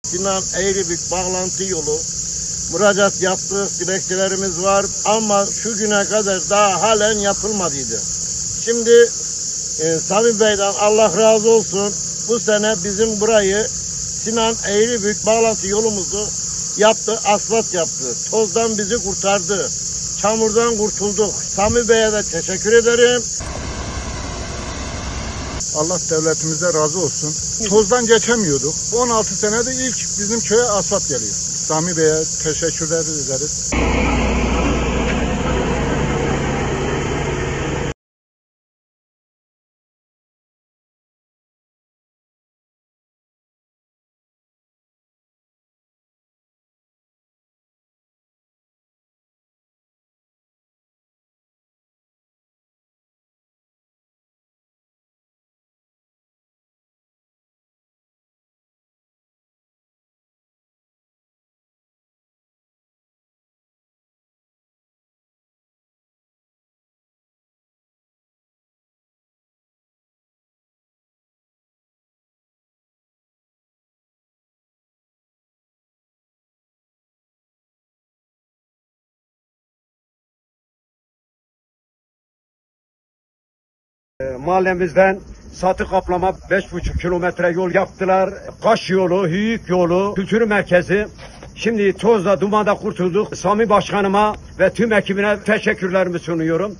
Sinan Eğribük bağlantı yolu müracaat yaptık, dilekçelerimiz var ama şu güne kadar daha halen yapılmadıydı. Şimdi Sami Bey'den Allah razı olsun, bu sene bizim burayı Sinan Eğribük bağlantı yolumuzu yaptı, asfalt yaptı. Tozdan bizi kurtardı. Çamurdan kurtulduk. Sami Bey'e de teşekkür ederim. Allah devletimize razı olsun. Tozdan geçemiyorduk. 16 senede ilk bizim köye asfalt geliyor. Sami Bey'e teşekkürler ederiz. Mahallemizden satı kaplama 5,5 kilometre yol yaptılar. Kaş yolu, Hüyük yolu, kültür merkezi. Şimdi tozda, dumanda kurtulduk. Sami Başkanıma ve tüm ekibine teşekkürlerimi sunuyorum.